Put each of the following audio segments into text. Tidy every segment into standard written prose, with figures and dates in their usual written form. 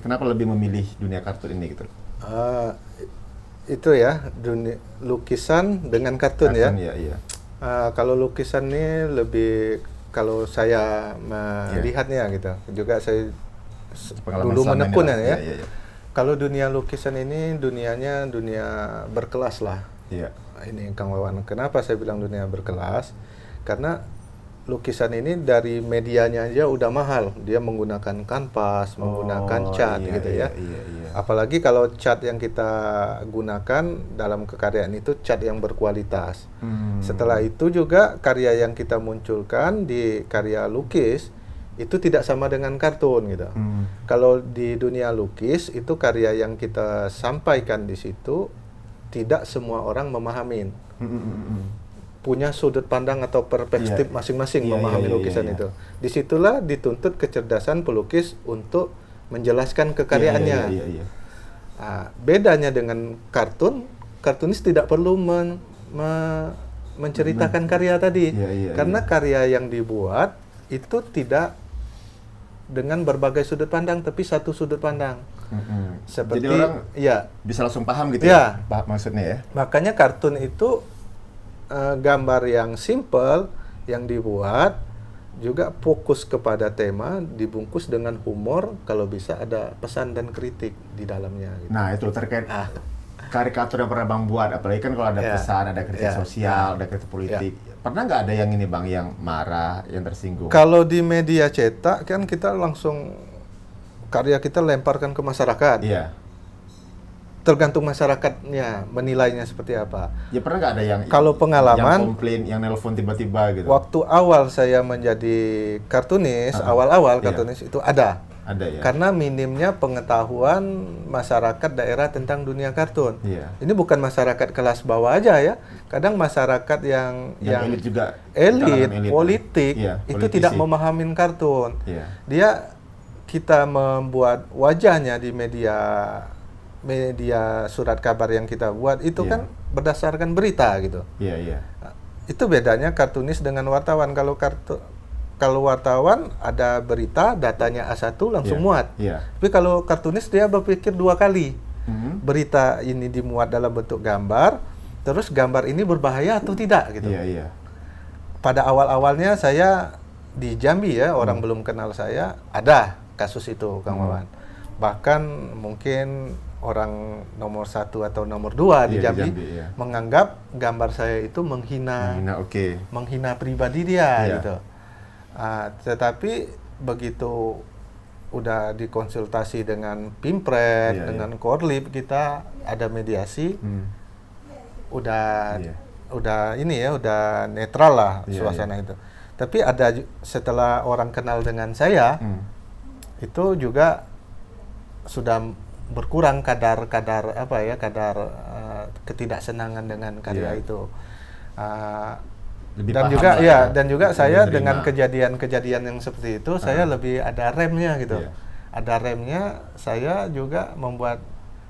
Kenapa lebih memilih dunia kartun ini gitu? Eh, itu ya, dunia lukisan dengan kartun ya. Kartun ya, iya. Kalau lukisan ini lebih, kalau saya melihatnya gitu, juga saya Pengalaman dulu selama ini menekun lah. ya. Iya, iya, iya. Kalau dunia lukisan ini dunianya dunia berkelas lah. Iya. Ini Kang Wawan. Kenapa saya bilang dunia berkelas? Karena lukisan ini dari medianya aja udah mahal. Dia menggunakan kanvas, menggunakan cat iya, gitu iya, ya. iya, iya. Apalagi kalau cat yang kita gunakan dalam kekaryaan itu cat yang berkualitas. Setelah itu juga karya yang kita munculkan di karya lukis itu tidak sama dengan kartun gitu. Kalau di dunia lukis itu karya yang kita sampaikan di situ tidak semua orang memahamin. Punya sudut pandang atau perspektif masing-masing memahami lukisan itu. Disitulah dituntut kecerdasan pelukis untuk menjelaskan kekaryaannya. Bedanya dengan kartun, kartunis tidak perlu menceritakan karya tadi, karena karya yang dibuat itu tidak dengan berbagai sudut pandang, tapi satu sudut pandang. Seperti, jadi orang bisa langsung paham gitu ya, maksudnya ya. Makanya kartun itu gambar yang simple yang dibuat juga fokus kepada tema, dibungkus dengan humor, kalau bisa ada pesan dan kritik di dalamnya. Gitu. Nah itu terkait karikatur yang pernah Bang buat, apalagi kan kalau ada pesan, ada kritik sosial, ada kritik politik. Pernah nggak ada yang ini Bang, yang marah, yang tersinggung? Kalau di media cetak kan kita langsung karya kita lemparkan ke masyarakat. Iya. Tergantung masyarakatnya menilainya seperti apa. Ya pernah nggak ada yang kalau pengalaman yang komplain, yang nelpon tiba-tiba gitu? Waktu awal saya menjadi kartunis, awal-awal kartunis itu ada. Ada ya. Karena minimnya pengetahuan masyarakat daerah tentang dunia kartun. Ini bukan masyarakat kelas bawah aja ya. Kadang masyarakat yang elit juga, elit politik itu tidak memahami kartun. Kita membuat wajahnya di media surat kabar yang kita buat itu kan berdasarkan berita gitu. Itu bedanya kartunis dengan wartawan. Kalau wartawan ada berita, datanya A1 langsung muat. Tapi kalau kartunis dia berpikir dua kali. Berita ini dimuat dalam bentuk gambar, terus gambar ini berbahaya atau tidak gitu. Pada awal-awalnya saya di Jambi ya, orang belum kenal saya, ada kasus itu Kang Wawan. Bahkan mungkin orang nomor 1 atau nomor 2 di Jambi menganggap gambar saya itu menghina pribadi dia gitu. Tetapi begitu udah dikonsultasi dengan Pimpred, dengan Korlip, kita ada mediasi, udah ini ya, udah netral lah suasana itu. Tapi ada setelah orang kenal dengan saya, itu juga sudah berkurang kadar ketidaksenangan dengan karya itu. Dan juga saya dengan kejadian yang seperti itu saya lebih ada remnya gitu. Ada remnya, saya juga membuat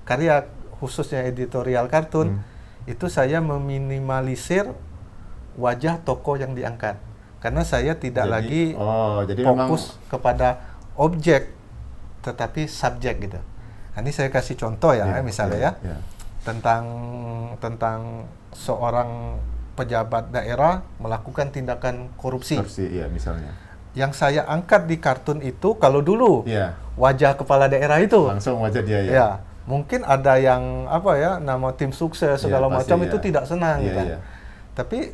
karya khususnya editorial kartun itu saya meminimalisir wajah tokoh yang diangkat. Karena saya tidak lagi fokus kepada objek tetapi subjek gitu. Nah, ini saya kasih contoh ya, misalnya tentang seorang pejabat daerah melakukan tindakan korupsi. Misalnya. Yang saya angkat di kartun itu, kalau dulu wajah kepala daerah itu langsung wajah dia mungkin ada yang nama tim sukses segala macam itu tidak senang gitu. Tapi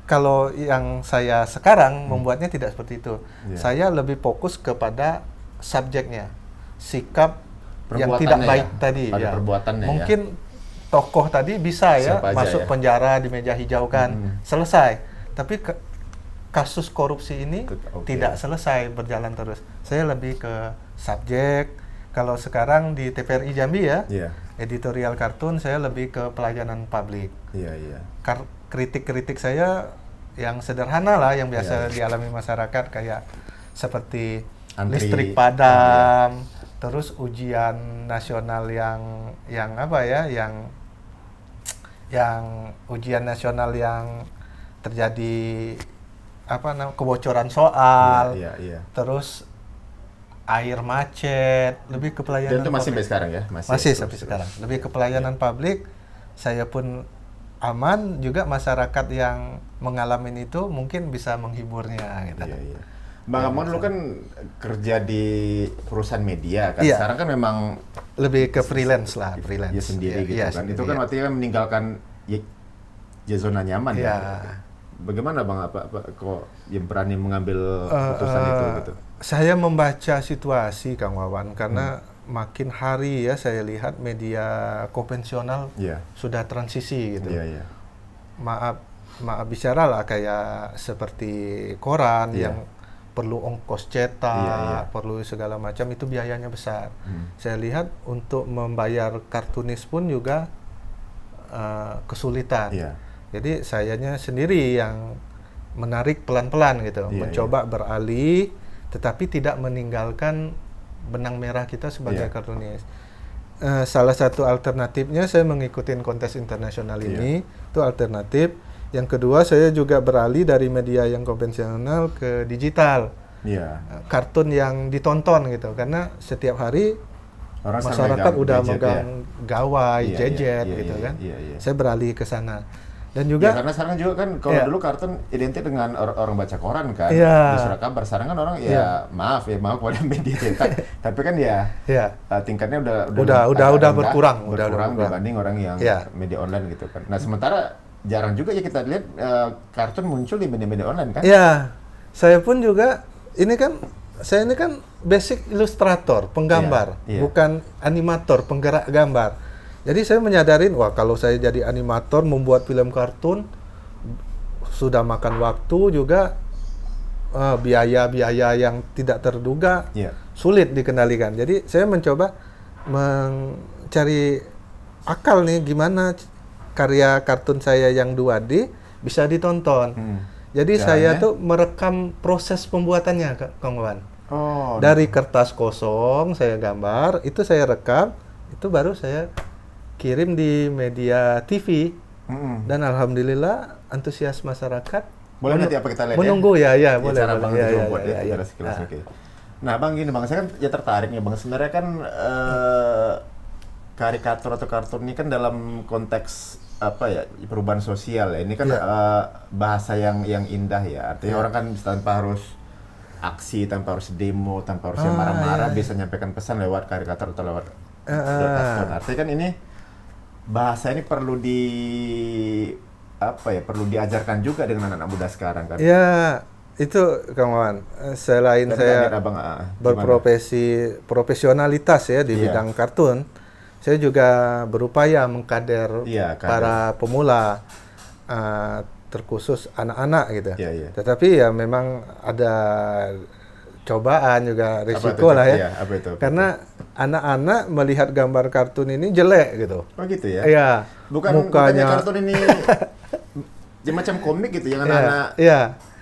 kalau yang saya sekarang membuatnya tidak seperti itu. Saya lebih fokus kepada subjeknya, sikap yang tidak baik tadi mungkin tokoh tadi bisa masuk penjara, di meja hijau kan, selesai. Tapi kasus korupsi ini tidak selesai, berjalan terus. Saya lebih ke subjek. Kalau sekarang di TVRI Jambi editorial kartun saya lebih ke pelayanan publik. Kritik-kritik saya yang sederhana lah, yang biasa dialami masyarakat, kayak seperti listrik padam, terus ujian nasional yang ujian nasional yang terjadi kebocoran soal, terus air macet, lebih ke pelayanan. Dan itu masih publik. sampai sekarang ya? Masih sampai sekarang. Lebih ke pelayanan publik. Saya pun aman, juga masyarakat yang mengalami itu mungkin bisa menghiburnya gitu. Iya, iya. Bang Amon dulu kan kerja di perusahaan media kan. Iya. Sekarang kan memang lebih ke freelance lah, freelance. Ya sendiri gitu iya, kan. sendiri, Itu kan artinya kan meninggalkan ya zona nyaman ya. Bagaimana Bang kok yang berani mengambil keputusan itu gitu? Saya membaca situasi Kang Wawan karena makin hari ya saya lihat media konvensional sudah transisi gitu. Maaf bicara lah kayak seperti koran yang perlu ongkos cetak, perlu segala macam, itu biayanya besar. Saya lihat untuk membayar kartunis pun juga kesulitan. Jadi sayanya sendiri yang menarik pelan-pelan gitu, mencoba beralih, tetapi tidak meninggalkan benang merah kita sebagai kartunis. Salah satu alternatifnya saya mengikuti kontes internasional ini, itu alternatif. Yang kedua, saya juga beralih dari media yang konvensional ke digital. Kartun yang ditonton gitu, karena setiap hari orang masyarakat udah megang gawai, gadget gitu kan. Saya beralih ke sana. Dan juga karena sekarang juga kan kalau dulu kartun identik dengan orang baca koran kan, di surat kabar. Sekarang kan orang maaf kepada media cetak, tapi kan tingkatnya udah berkurang dibanding orang yang media online gitu kan. Nah sementara jarang juga ya kita lihat kartun muncul di media-media online kan? Iya, saya pun juga saya ini kan basic ilustrator, penggambar, bukan animator, penggerak gambar. Jadi saya menyadarin, wah kalau saya jadi animator membuat film kartun sudah makan waktu juga, biaya-biaya yang tidak terduga, sulit dikendalikan. Jadi saya mencoba mencari akal nih gimana karya kartun saya yang 2D bisa ditonton. Jadi saya tuh merekam proses pembuatannya, Kang Wan. Dari kertas kosong saya gambar, itu saya rekam, itu baru saya kirim di media TV, dan alhamdulillah antusias masyarakat. Boleh nanti apa kita lihat menunggu boleh. Cara Bang buat sekilas. Oke. Nah Bang gini Bang, saya kan ya tertarik nih Bang. Sebenarnya kan karikatur atau kartun ini kan dalam konteks perubahan sosial ya. Ini kan bahasa yang indah ya. Artinya orang kan tanpa harus aksi, tanpa harus demo, tanpa harus marah-marah bisa menyampaikan pesan lewat karikatur atau lewat kartun. Artinya kan ini bahasa ini perlu perlu diajarkan juga dengan anak-anak muda sekarang kan. Ya, itu Kang Wawan. Selain saya profesionalitas ya di bidang kartun, saya juga berupaya mengkader para pemula, terkhusus anak-anak gitu. Tetapi ya memang ada cobaan juga, risiko lah ya. Karena anak-anak melihat gambar kartun ini jelek gitu. Oh gitu ya? Iya. Bukannya kartun ini macam komik gitu yang anak-anak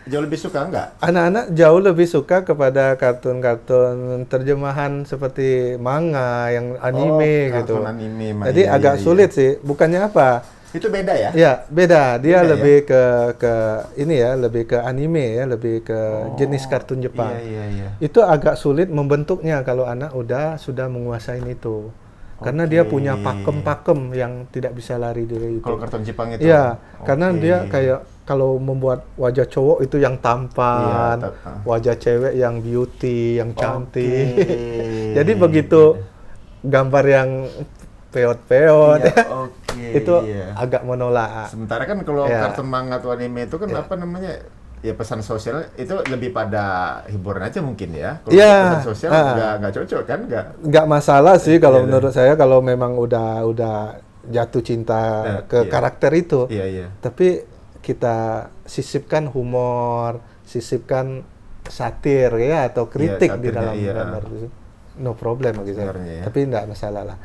jauh lebih suka enggak? Anak-anak jauh lebih suka kepada kartun-kartun terjemahan seperti manga, yang anime gitu. Anime, jadi agak sulit sih. Bukannya apa? Itu beda ya? Ya, beda. Dia lebih ke ini ya, lebih ke anime ya, lebih ke jenis kartun Jepang. Itu agak sulit membentuknya kalau anak sudah menguasai itu. Karena dia punya pakem-pakem yang tidak bisa lari dari itu. Kalau kartun Jepang itu? Iya, karena dia kayak kalau membuat wajah cowok itu yang tampan, wajah cewek yang beauty, yang cantik. Jadi begitu gambar yang peot-peot itu agak menolak. Sementara kan kalau kartun manga atau anime itu kan pesan sosial itu lebih pada hiburan aja mungkin ya. Kalau pesan sosial nggak cocok kan? Nggak masalah sih kalau menurut saya, kalau memang udah jatuh cinta ke karakter itu. Tapi kita sisipkan humor, sisipkan satir ya, atau kritik di dalam gambar itu. No problem gitu. Tapi nggak masalah lah.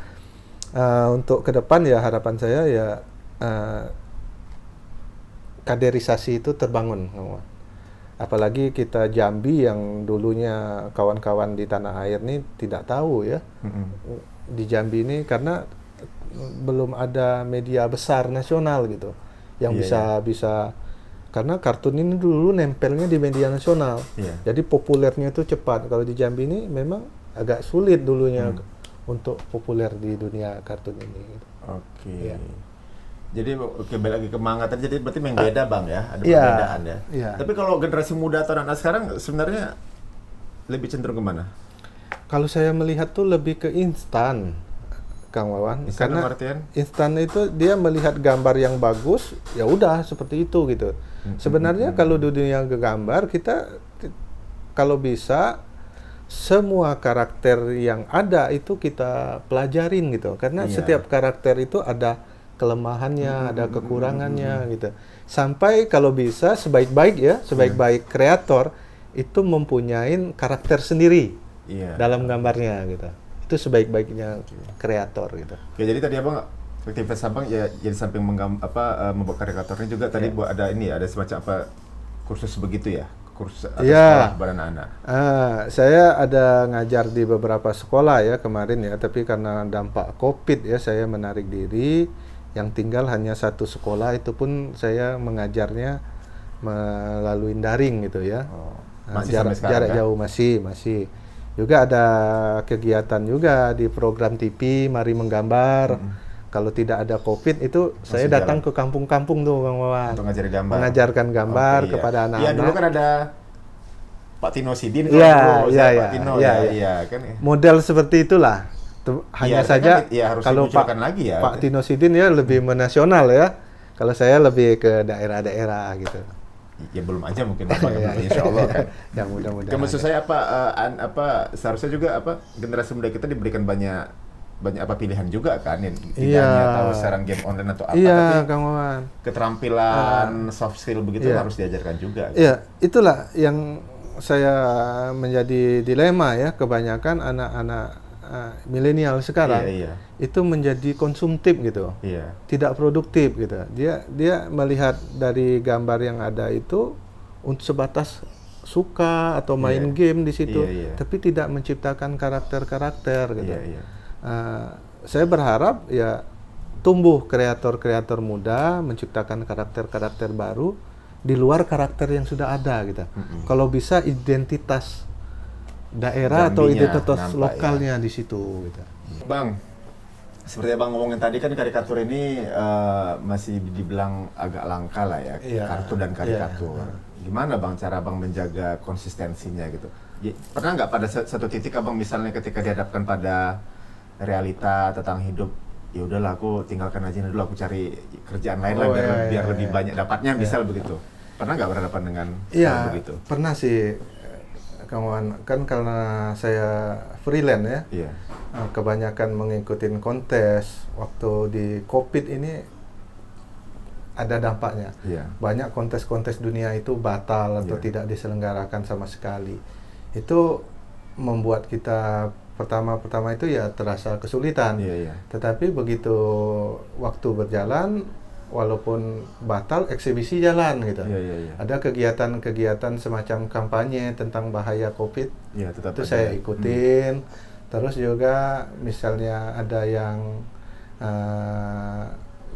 Untuk ke depan ya harapan saya ya kaderisasi itu terbangun. Apalagi kita Jambi yang dulunya kawan-kawan di tanah air ini tidak tahu ya. Di Jambi ini karena belum ada media besar nasional gitu yang bisa karena kartun ini dulu nempelnya di media nasional. Jadi populernya itu cepat. Kalau di Jambi ini memang agak sulit dulunya untuk populer di dunia kartun ini. Gitu. Oke. Ya. Jadi balik lagi ke manga tadi, jadi berarti memang beda Bang ya, ada Iya, perbedaan ya. iya. Tapi kalau generasi muda atau anak sekarang sebenarnya lebih cenderung kemana? Kalau saya melihat tuh lebih ke instan, Kang Wawan. Instan Karena artian? instan itu dia melihat gambar yang bagus, ya udah seperti itu gitu. Sebenarnya kalau di dunia gambar kita kalau bisa semua karakter yang ada itu kita pelajarin gitu. Karena Iya. setiap karakter itu ada kelemahannya, ada kekurangannya gitu. Sampai kalau bisa sebaik-baik kreator itu mempunyai karakter sendiri Iya. dalam gambarnya gitu. Itu sebaik-baiknya kreator gitu. Oke, jadi tadi Abang aktivitas Abang ya jadi samping membuat karikaturnya juga tadi buat ada semacam kursus begitu ya? Kursus atau sekolah buat anak-anak. Saya ada ngajar di beberapa sekolah ya kemarin ya, tapi karena dampak Covid ya saya menarik diri. Yang tinggal hanya satu sekolah, itu pun saya mengajarnya melalui daring gitu ya. Masih sampai sekarang, jarak kan? jauh masih. Juga ada kegiatan juga di program TV Mari Menggambar. Kalau tidak ada Covid itu saya datang ke kampung-kampung tuh Kang Wawan. Untuk ngajarin gambar. Mengajarkan gambar kepada anak-anak. Iya, dulu kan ada Pak Tino Sidin Iya, kan. Model seperti itulah. Hanya saja kan, harus kalau lagi ya. Pak Tino Sidin ya lebih menasional ya. Kalau saya lebih ke daerah-daerah gitu. Ya belum aja mungkin Bapak insya Allah kan. Ya mudah-mudahan. Maksud saya seharusnya juga generasi muda kita diberikan banyak pilihan juga kan, tidak hanya tahu sekarang game online atau apa, tapi Kang Wawan, keterampilan soft skill begitu harus diajarkan juga. Iya, itulah yang saya menjadi dilema ya, kebanyakan anak-anak milenial sekarang itu menjadi konsumtif gitu, tidak produktif gitu. Dia melihat dari gambar yang ada itu untuk sebatas suka atau main game di situ, tapi tidak menciptakan karakter-karakter gitu. Saya berharap ya tumbuh kreator-kreator muda menciptakan karakter-karakter baru di luar karakter yang sudah ada gitu. Kalau bisa identitas daerah atau identitas lokalnya di situ gitu. Bang, seperti Abang ngomongin tadi kan karikatur ini masih dibilang agak langka lah ya, kartun dan karikatur. Gimana Bang cara Abang menjaga konsistensinya gitu? Pernah nggak pada satu titik Abang misalnya ketika dihadapkan pada realita tentang hidup, ya udahlah aku tinggalkan aja dulu, aku cari kerjaan lain lah biar lebih banyak dapatnya, misal begitu. Pernah nggak berhadapan dengan hal begitu? Pernah sih, Kang Wawan. Kan karena saya freelance ya, kebanyakan mengikuti kontes. Waktu di Covid ini ada dampaknya. Banyak kontes-kontes dunia itu batal atau tidak diselenggarakan sama sekali. Itu membuat kita pertama-pertama itu ya terasa kesulitan. Tetapi begitu waktu berjalan, walaupun batal, eksibisi jalan gitu. Ada kegiatan-kegiatan semacam kampanye tentang bahaya Covid. Itu saya ikutin. Terus juga misalnya ada yang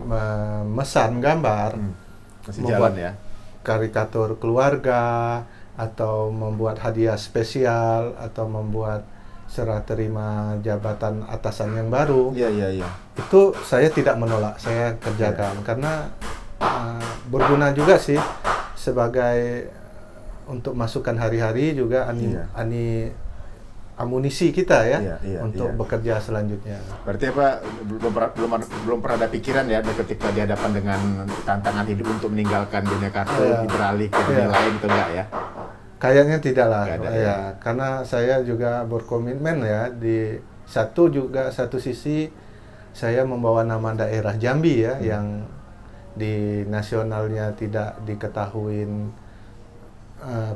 memesan gambar, membuat karikatur keluarga, atau membuat hadiah spesial, atau membuat serah terima jabatan atasan yang baru. Itu saya tidak menolak, saya kerjakan karena berguna juga sih sebagai untuk masukan hari-hari juga amunisi kita ya untuk bekerja selanjutnya. Berarti apa belum pernah ada pikiran ya ketika dihadapan dengan tantangan hidup untuk meninggalkan dunia kartun beralih ke dunia lain itu enggak ya? Kayaknya tidak lah, karena saya juga berkomitmen ya di satu sisi saya membawa nama daerah Jambi ya yang di nasionalnya tidak diketahui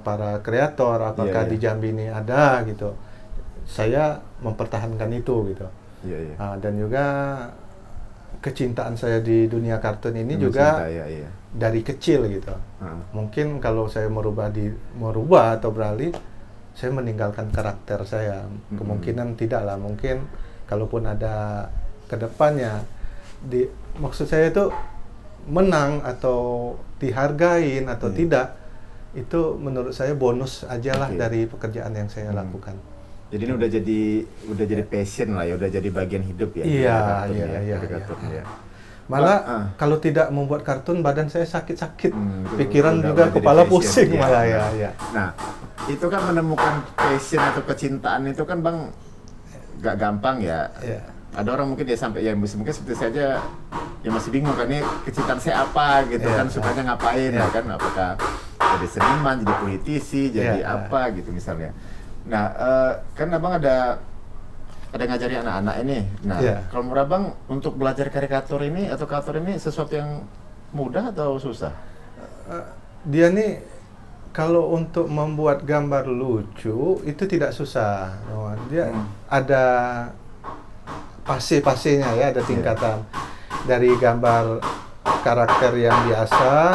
para kreator apakah di Jambi ini ada gitu. Saya mempertahankan itu gitu. Dan juga kecintaan saya di dunia kartun ini juga dari kecil gitu. Mungkin kalau saya merubah atau beralih, saya meninggalkan karakter saya. Kemungkinan tidak lah. Mungkin kalaupun ada kedepannya, maksud saya itu menang atau dihargain atau tidak, itu menurut saya bonus aja lah dari pekerjaan yang saya lakukan. Jadi ini udah jadi passion lah ya, udah jadi bagian hidup ya. Iya. Malah kalau tidak membuat kartun badan saya sakit-sakit, pikiran juga kepala pusing malah ya. Nah, itu kan menemukan passion atau kecintaan itu kan Bang gak gampang ya. Ada orang mungkin dia sampai mungkin seperti saja ya masih bingung kan ini kecintaan saya apa gitu kan, sukanya ngapain ya kan, apakah jadi seniman, jadi politisi, jadi apa gitu misalnya. Nah, kan Abang ada ngajari anak-anak ini. Nah, kalau menurut Abang untuk belajar karikatur ini atau kartun ini sesuatu yang mudah atau susah? Dia nih kalau untuk membuat gambar lucu itu tidak susah. Dia ada fase-fasenya ya, ada tingkatan. Dari gambar karakter yang biasa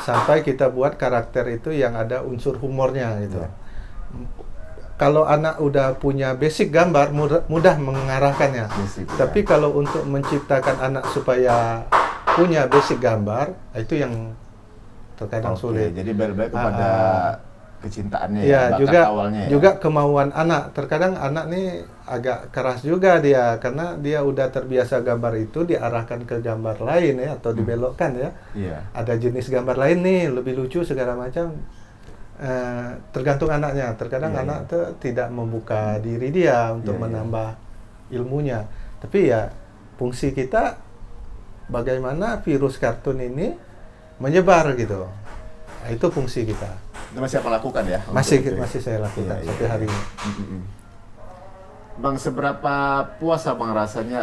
sampai kita buat karakter itu yang ada unsur humornya gitu. Kalau anak udah punya basic gambar mudah mengarahkannya. Tapi kalau untuk menciptakan anak supaya punya basic gambar itu yang terkadang sulit. Jadi balik kepada kecintaannya bakat awalnya ya. Juga kemauan anak. Terkadang anak nih agak keras juga dia karena dia udah terbiasa gambar itu diarahkan ke gambar lain ya atau dibelokkan ya. Ada jenis gambar lain nih lebih lucu segala macam. Tergantung anaknya. Terkadang anak tuh tidak membuka diri dia untuk menambah ilmunya. Tapi ya fungsi kita bagaimana virus kartun ini menyebar gitu. Nah, itu fungsi kita. Itu masih apa lakukan ya? Masih saya lakukan sampai hari ini. Bang, seberapa puas Abang rasanya,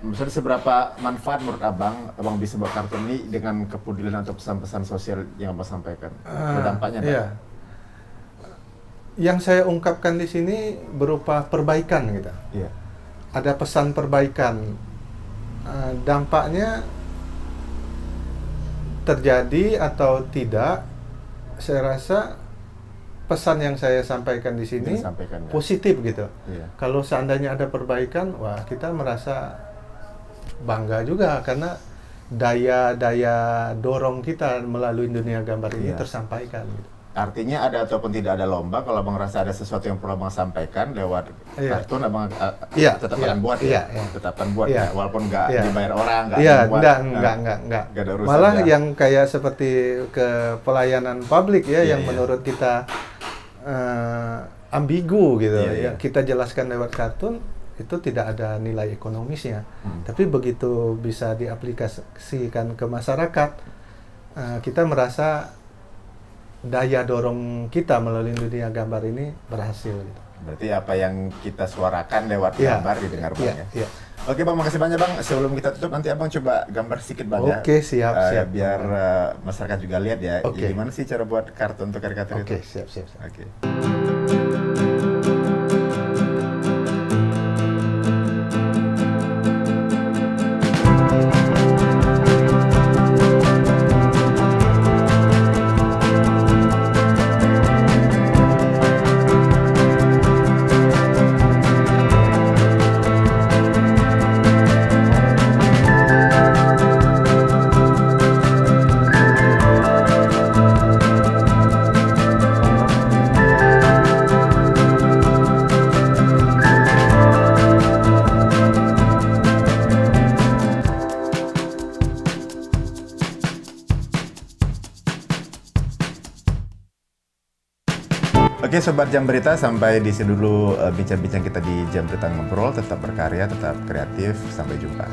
misalnya seberapa manfaat menurut Abang bisa buat kartun ini dengan kepedulian atau pesan-pesan sosial yang Abang sampaikan? Dampaknya Yang saya ungkapkan di sini berupa perbaikan gitu. Ada pesan perbaikan. Dampaknya terjadi atau tidak, saya rasa pesan yang saya sampaikan di sini positif gitu. Kalau seandainya ada perbaikan, wah kita merasa bangga juga karena daya dorong kita melalui dunia gambar ini tersampaikan. Gitu. Artinya ada ataupun tidak ada lomba, kalau Abang rasa ada sesuatu yang perlu Abang sampaikan lewat kartun, Abang tetap akan buat tetap akan buat walaupun nggak dibayar orang, enggak. Malah yang kayak seperti ke pelayanan publik yang menurut kita ambigu gitu kita jelaskan lewat kartun itu tidak ada nilai ekonomisnya. Tapi begitu bisa diaplikasikan ke masyarakat, kita merasa daya dorong kita melalui dunia gambar ini berhasil gitu. Berarti apa yang kita suarakan lewat gambar didengar Bang ya. Oke Bang, makasih banyak Bang. Sebelum kita tutup nanti Abang coba gambar sedikit Bang ya. Oke, siap. Biar masyarakat juga lihat ya. Gimana sih cara buat kartun untuk karikatur itu? Oke, siap. Oke. Oke Sobat Jam Berita, sampai di sini dulu bincang-bincang kita di Jam Berita Ngobrol. Tetap berkarya, tetap kreatif. Sampai jumpa.